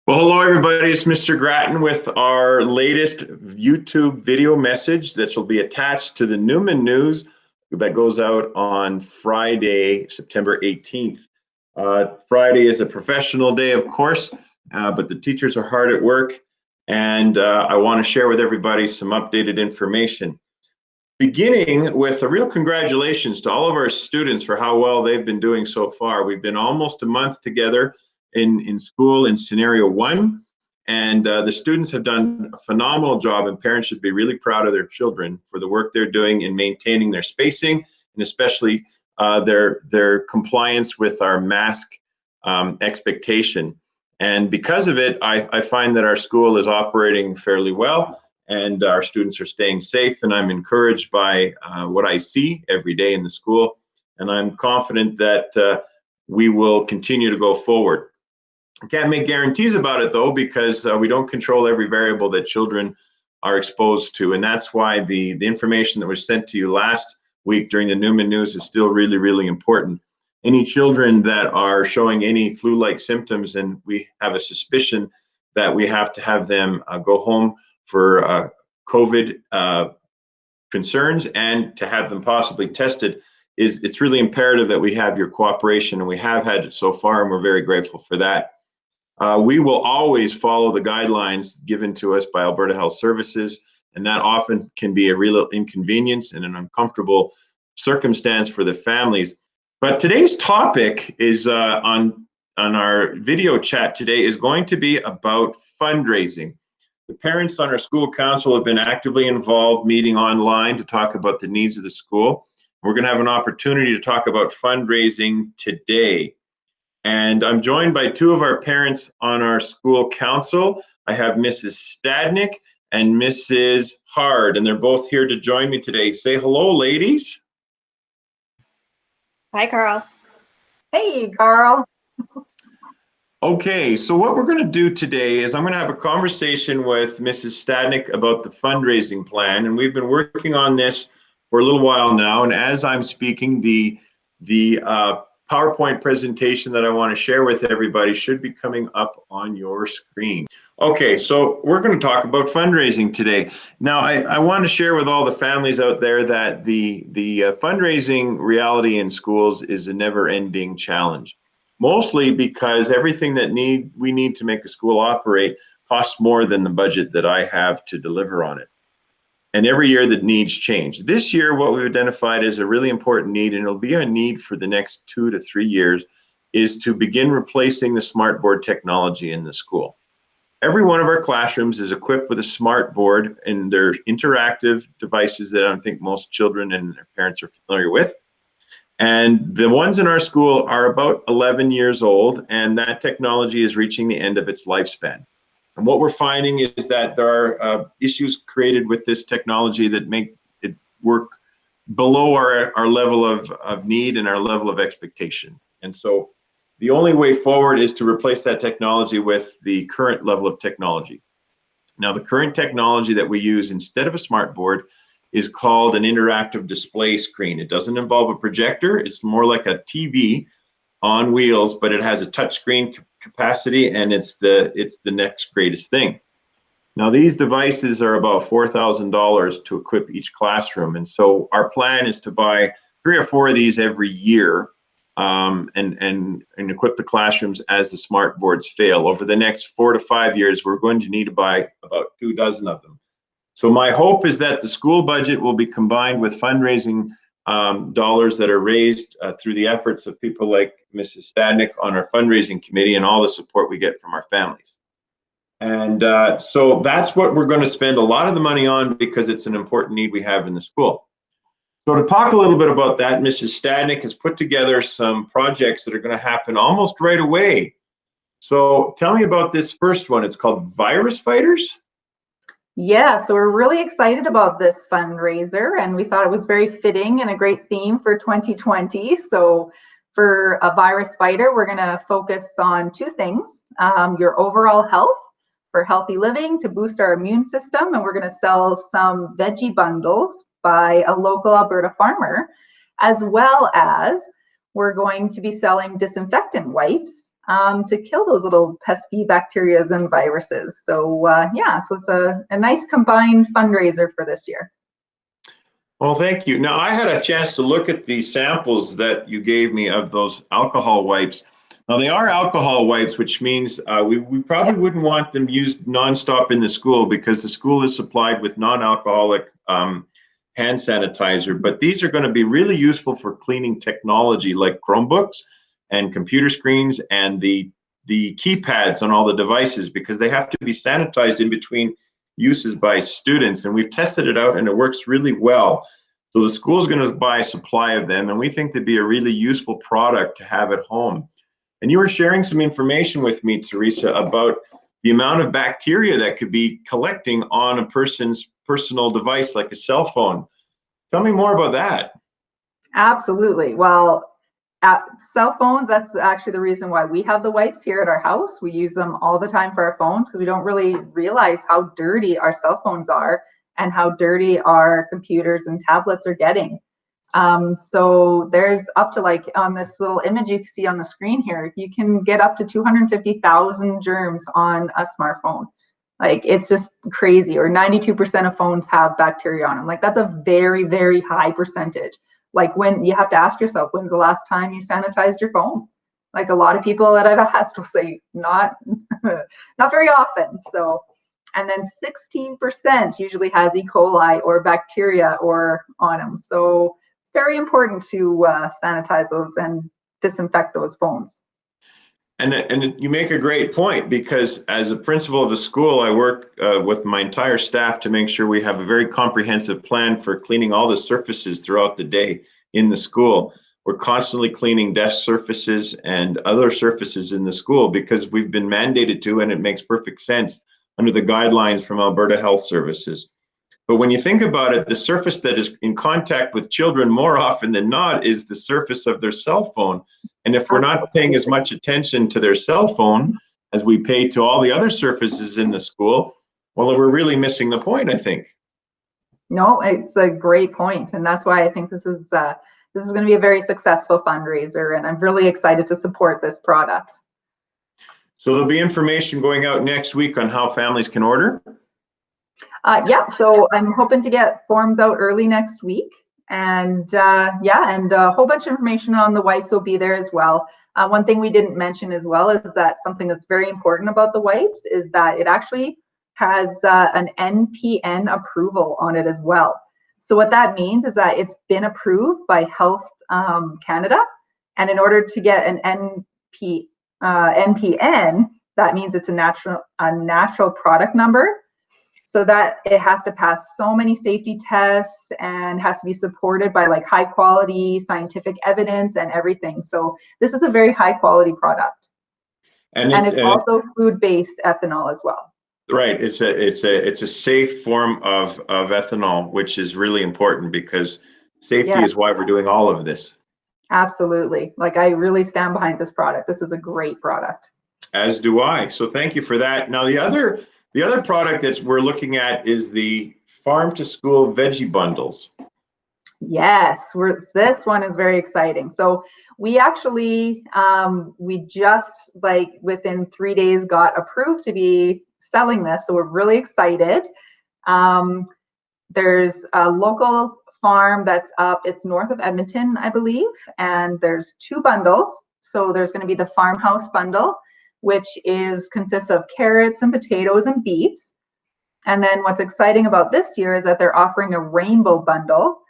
Well, hello everybody. It's Mr. Grattan with our latest YouTube video message that will be attached to the Newman News that goes out on Friday, September 18th. Friday is a professional day, of course, but the teachers are hard at work, and I want to share with everybody some updated information. Beginning with a real congratulations to all of our students for how well they've been doing so far. We've been almost a month together in school in scenario one, and the students have done a phenomenal job, and parents should be really proud of their children for the work they're doing in maintaining their spacing, and especially their compliance with our mask expectation. And because of it, I find that our school is operating fairly well, and our students are staying safe, and I'm encouraged by what I see every day in the school, and I'm confident that we will continue to go forward. I can't make guarantees about it though, because we don't control every variable that children are exposed to, and that's why the information that was sent to you last week during the Newman News is still really, really important. Any children that are showing any flu-like symptoms, and we have a suspicion that we have to have them go home for COVID concerns and to have them possibly tested, it's really imperative that we have your cooperation, and we have had it so far, and we're very grateful for that. We will always follow the guidelines given to us by Alberta Health Services, and that often can be a real inconvenience and an uncomfortable circumstance for the families. But today's topic is on our video chat today is going to be about fundraising. The parents on our school council have been actively involved, meeting online to talk about the needs of the school. We're going to have an opportunity to talk about fundraising today. And I'm joined by two of our parents on our school council. I have Mrs. Stadnick and Mrs. Hard, and they're both here to join me today. Say hello, ladies. Hi, Carl. Hey, Carl. Okay, so what we're going to do today is I'm going to have a conversation with Mrs. Stadnick about the fundraising plan, and we've been working on this for a little while now. And as I'm speaking, the PowerPoint presentation that I want to share with everybody should be coming up on your screen. Okay, so we're going to talk about fundraising today. Now, I want to share with all the families out there that the fundraising reality in schools is a never-ending challenge. Mostly because everything that we need to make a school operate costs more than the budget that I have to deliver on it. And every year the needs change. This year, what we've identified as a really important need, and it'll be a need for the next 2 to 3 years, is to begin replacing the smart board technology in the school. Every one of our classrooms is equipped with a smart board, and they're interactive devices that I think most children and their parents are familiar with. And the ones in our school are about 11 years old, and that technology is reaching the end of its lifespan. And what we're finding is that there are issues created with this technology that make it work below our level of need and our level of expectation. And so the only way forward is to replace that technology with the current level of technology. Now, the current technology that we use instead of a smart board is called an interactive display screen. It doesn't involve a projector. It's more like a TV on wheels, but it has a touchscreen capacity, and it's the next greatest thing. Now, these devices are about $4,000 to equip each classroom, and so our plan is to buy 3 or 4 of these every year, and equip the classrooms as the smart boards fail. Over the next 4 to 5 years, we're going to need to buy about 2 dozen of them. So my hope is that the school budget will be combined with fundraising dollars that are raised through the efforts of people like Mrs. Stadnick on our fundraising committee and all the support we get from our families. And so that's what we're going to spend a lot of the money on, because it's an important need we have in the school. So to talk a little bit about that, Mrs. Stadnick has put together some projects that are going to happen almost right away. So tell me about this first one. It's called Virus Fighters. Yeah, so we're really excited about this fundraiser, and we thought it was very fitting and a great theme for 2020. So for a virus fighter, we're going to focus on 2 things: your overall health for healthy living to boost our immune system, and we're going to sell some veggie bundles by a local Alberta farmer, as well as we're going to be selling disinfectant wipes to kill those little pesky bacteria and viruses. So yeah, so it's a nice combined fundraiser for this year. Well, thank you. Now, I had a chance to look at the samples that you gave me of those alcohol wipes. Now, they are alcohol wipes, which means we probably wouldn't want them used nonstop in the school because the school is supplied with non-alcoholic hand sanitizer. But these are going to be really useful for cleaning technology like Chromebooks and computer screens and the keypads on all the devices, because they have to be sanitized in between uses by students, and we've tested it out and it works really well. So the school is going to buy a supply of them, and we think they'd be a really useful product to have at home. And you were sharing some information with me, Teresa, about the amount of bacteria that could be collecting on a person's personal device like a cell phone. Tell me more about that. Absolutely. Well, cell phones, that's actually the reason why we have the wipes here at our house. We use them all the time for our phones because we don't really realize how dirty our cell phones are and how dirty our computers and tablets are getting. So there's up to, like on this little image you can see on the screen here, you can get up to 250,000 germs on a smartphone. Like, it's just crazy. Or 92% of phones have bacteria on them. Like, that's a very, very high percentage. Like, when you have to ask yourself, when's the last time you sanitized your phone? Like, a lot of people that I've asked will say not very often. So, and then 16% usually has E. coli or bacteria or on them. So it's very important to sanitize those and disinfect those phones. And you make a great point, because as a principal of the school, I work with my entire staff to make sure we have a very comprehensive plan for cleaning all the surfaces throughout the day in the school. We're constantly cleaning desk surfaces and other surfaces in the school because we've been mandated to, and it makes perfect sense under the guidelines from Alberta Health Services. But when you think about it, the surface that is in contact with children more often than not is the surface of their cell phone. And if we're not paying as much attention to their cell phone as we pay to all the other surfaces in the school, well, we're really missing the point, I think. No, it's a great point. And that's why I think this is going to be a very successful fundraiser. And I'm really excited to support this product. So there'll be information going out next week on how families can order. Yeah, so I'm hoping to get forms out early next week, and yeah, and a whole bunch of information on the wipes will be there as well. One thing we didn't mention as well is that something that's very important about the wipes is that it actually has an NPN approval on it as well. So what that means is that it's been approved by Health Canada, and in order to get an NPN, that means it's a natural product number. So that it has to pass so many safety tests and has to be supported by like high quality scientific evidence and everything. So this is a very high quality product. And it's also food-based ethanol as well. Right. It's a safe form of ethanol, which is really important because safety is why we're doing all of this. Absolutely. Like, I really stand behind this product. This is a great product. As do I. So thank you for that. Now, the other product that we're looking at is the farm to school veggie bundles. Yes, this one is very exciting. So we actually, we just like within 3 days got approved to be selling this. So we're really excited. There's a local farm that's up, it's north of Edmonton, I believe, and there's 2 bundles. So there's going to be the farmhouse bundle, which consists of carrots and potatoes and beets. And then what's exciting about this year is that they're offering a rainbow bundle.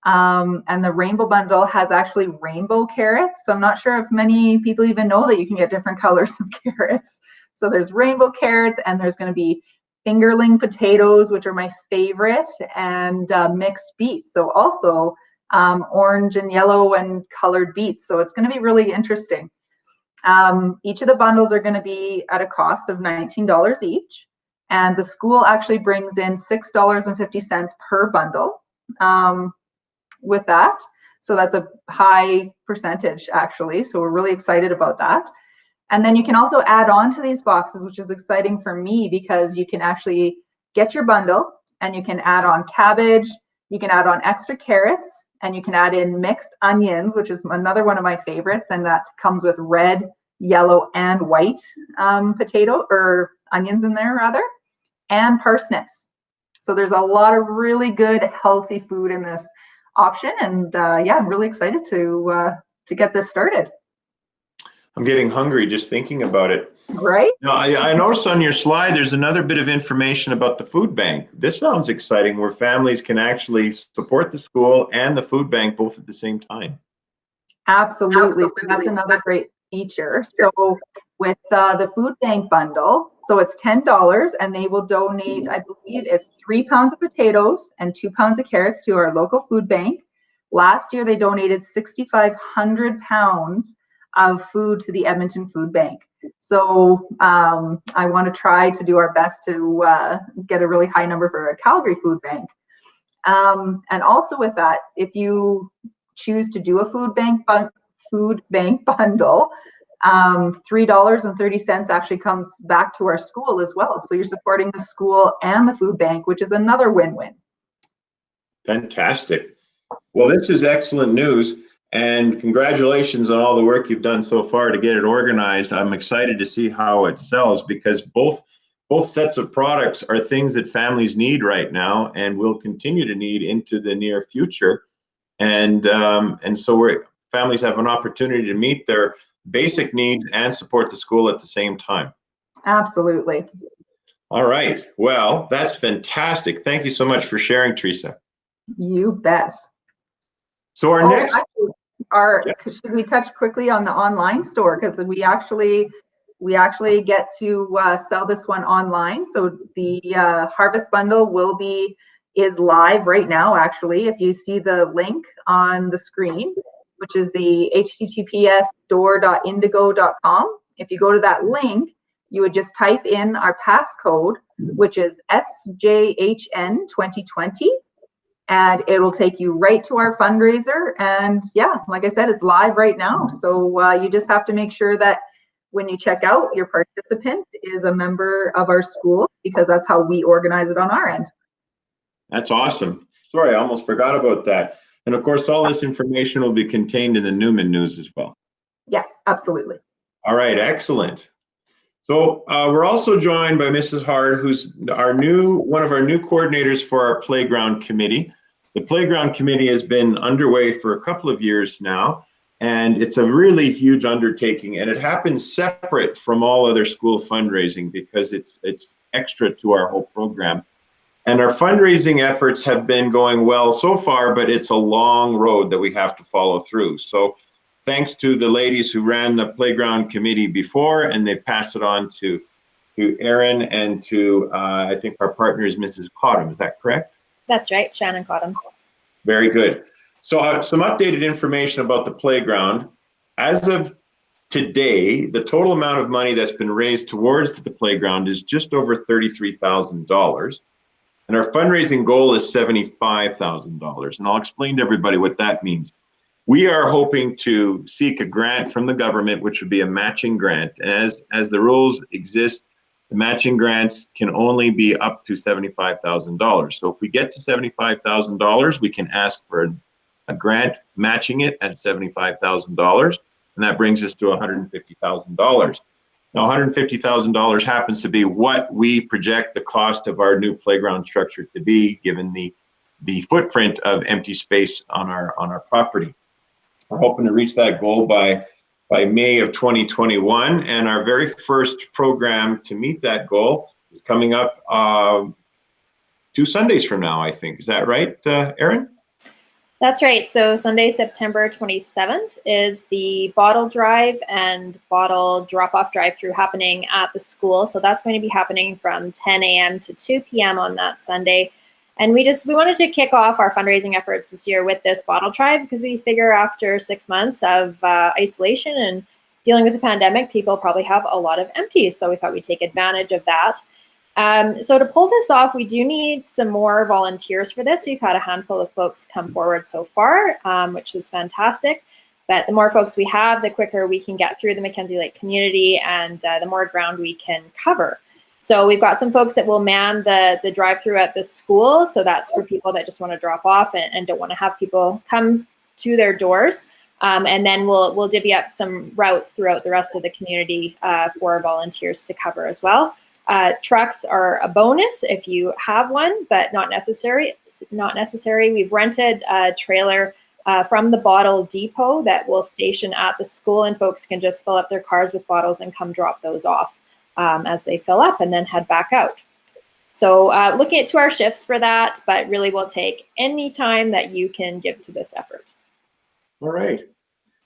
And the rainbow bundle has actually rainbow carrots. So I'm not sure if many people even know that you can get different colors of carrots. So there's rainbow carrots, and there's going to be fingerling potatoes, which are my favorite, and mixed beets. So also orange and yellow and colored beets. So it's going to be really interesting. Each of the bundles are going to be at a cost of $19 each, and the school actually brings in $6.50 per bundle with that. So that's a high percentage, actually. So we're really excited about that. And then you can also add on to these boxes, which is exciting for me because you can actually get your bundle and you can add on cabbage, you can add on extra carrots, and you can add in mixed onions, which is another one of my favorites, and that comes with red yellow and white potato or onions in there rather, and parsnips. So there's a lot of really good healthy food in this option, and yeah, I'm really excited to get this started. I'm getting hungry just thinking about it. Right? Now, I noticed on your slide there's another bit of information about the food bank. This sounds exciting, where families can actually support the school and the food bank both at the same time. Absolutely. So that's another great feature. So with the food bank bundle, so it's $10 and they will donate, I believe it's 3 pounds of potatoes and 2 pounds of carrots to our local food bank. Last year, they donated 6,500 pounds of food to the Edmonton Food Bank. So I want to try to do our best to get a really high number for a Calgary Food Bank. And also with that, if you choose to do a food bank bundle, $3.30 actually comes back to our school as well. So you're supporting the school and the food bank, which is another win-win. Fantastic. Well, this is excellent news, and congratulations on all the work you've done so far to get it organized. I'm excited to see how it sells, because both sets of products are things that families need right now and will continue to need into the near future. And so families have an opportunity to meet their basic needs and support the school at the same time. Absolutely. All right. Well, that's fantastic. Thank you so much for sharing, Teresa. You bet. So our next, actually, should we touch quickly on the online store, because we actually get to sell this one online. So the Harvest Bundle is live right now. Actually, if you see the link on the screen, which is the https://store.indigo.com, if you go to that link, you would just type in our passcode, which is SJHN 2020. And it will take you right to our fundraiser. And yeah, like I said, it's live right now. So you just have to make sure that when you check out, your participant is a member of our school, because that's how we organize it on our end. That's awesome. Sorry, I almost forgot about that. And of course, all this information will be contained in the Newman News as well. Yes, absolutely. All right, excellent. So we're also joined by Mrs. Hard, who's one of our new coordinators for our playground committee. The playground committee has been underway for a couple of years now, and it's a really huge undertaking, and it happens separate from all other school fundraising because it's extra to our whole program. And our fundraising efforts have been going well so far, but it's a long road that we have to follow through. So thanks to the ladies who ran the playground committee before, and they passed it on to Erin and to, I think our partner is Mrs. Cottam, is that correct? That's right, Shannon Cottam. Very good. So some updated information about the playground. As of today, the total amount of money that's been raised towards the playground is just over $33,000. And our fundraising goal is $75,000. And I'll explain to everybody what that means. We are hoping to seek a grant from the government, which would be a matching grant. And as the rules exist, the matching grants can only be up to $75,000. So if we get to $75,000, we can ask for a grant matching it at $75,000, and that brings us to $150,000. Now, $150,000 happens to be what we project the cost of our new playground structure to be, given the footprint of empty space on our property. We're hoping to reach that goal by May of 2021, and our very first program to meet that goal is coming up 2 Sundays from now, I think. Is that right, Erin? That's right. So Sunday, September 27th is the bottle drive and bottle drop-off drive-through happening at the school. So that's going to be happening from 10 a.m. to 2 p.m. on that Sunday. And we wanted to kick off our fundraising efforts this year with this bottle drive, because we figure after 6 months of isolation and dealing with the pandemic, people probably have a lot of empties. So we thought we'd take advantage of that. So to pull this off, we do need some more volunteers for this. We've had a handful of folks come forward so far, which is fantastic. But the more folks we have, the quicker we can get through the Mackenzie Lake community, and the more ground we can cover. So we've got some folks that will man the drive-through at the school. So that's for people that just want to drop off and don't want to have people come to their doors. And then we'll divvy up some routes throughout the rest of the community for volunteers to cover as well. Trucks are a bonus if you have one, but not necessary. We've rented a trailer from the bottle depot that will station at the school, and folks can just fill up their cars with bottles and come drop those off as they fill up and then head back out. So looking at 2 hour shifts for that, but really will take any time that you can give to this effort. All right.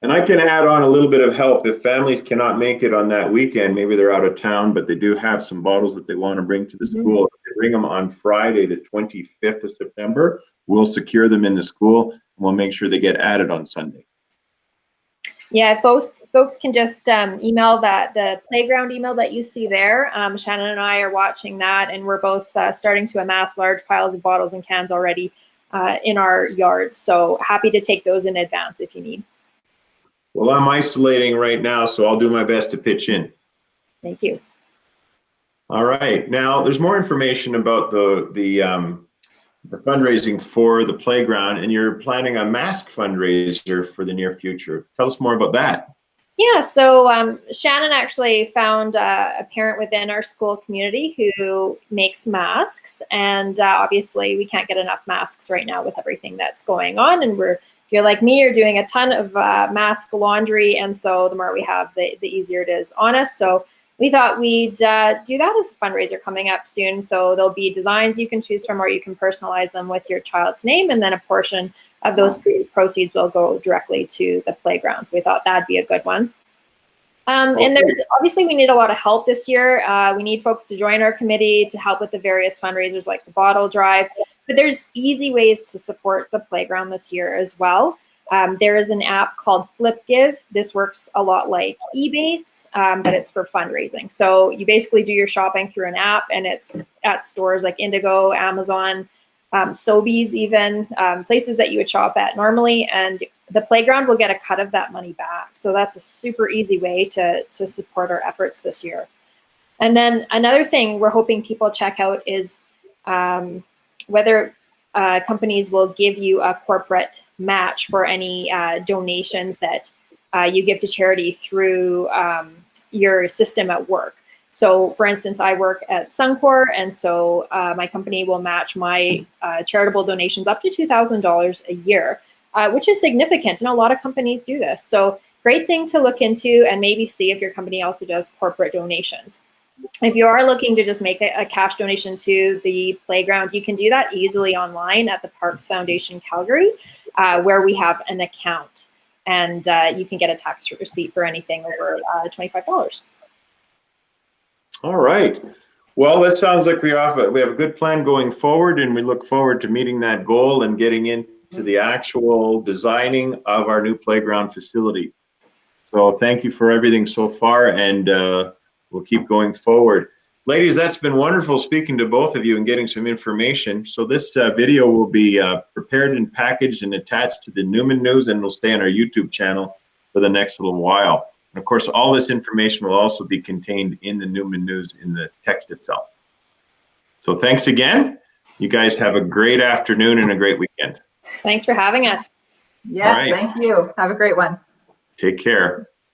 And I can add on a little bit of help if families cannot make it on that weekend. Maybe they're out of town, but they do have some bottles that they want to bring to the school. If they bring them on Friday, the 25th of September, we'll secure them in the school and we'll make sure they get added on Sunday. Yeah, folks can just email the playground email that you see there. Shannon and I are watching that, and we're both starting to amass large piles of bottles and cans already in our yard. So happy to take those in advance if you need. Well, I'm isolating right now, so I'll do my best to pitch in. Thank you. All right. Now, there's more information about the fundraising for the playground, and you're planning a mask fundraiser for the near future. Tell us more about that. Yeah, so Shannon actually found a parent within our school community who makes masks, and obviously we can't get enough masks right now with everything that's going on, and if you're like me, you're doing a ton of mask laundry, and so the more we have, the easier it is on us. So we thought we'd do that as a fundraiser coming up soon. So there'll be designs you can choose from, or you can personalize them with your child's name, and then a portion of those proceeds will go directly to the playground. So we thought that'd be a good one. And there's obviously we need a lot of help this year. We need folks to join our committee to help with the various fundraisers like the bottle drive. But there's easy ways to support the playground this year as well. There is an app called FlipGive. This works a lot like Ebates, but it's for fundraising. So you basically do your shopping through an app, and it's at stores like Indigo, Amazon, Sobeys even, places that you would shop at normally, and the playground will get a cut of that money back. So that's a super easy way to support our efforts this year. And then another thing we're hoping people check out is whether companies will give you a corporate match for any donations that you give to charity through your system at work. So for instance, I work at Suncor, and so my company will match my charitable donations up to $2,000 a year, which is significant, and a lot of companies do this. So great thing to look into, and maybe see if your company also does corporate donations. If you are looking to just make a cash donation to the playground, you can do that easily online at the Parks Foundation Calgary, where we have an account, and you can get a tax receipt for anything over $25. All right. Well, that sounds like we have a good plan going forward, and we look forward to meeting that goal and getting into the actual designing of our new playground facility. So thank you for everything so far, and we'll keep going forward. Ladies, that's been wonderful speaking to both of you and getting some information. So this video will be prepared and packaged and attached to the Newman News, and will stay on our YouTube channel for the next little while. And of course, all this information will also be contained in the Newman News in the text itself. So thanks again. You guys have a great afternoon and a great weekend. Thanks for having us. Yes, right. Thank you. Have a great one. Take care.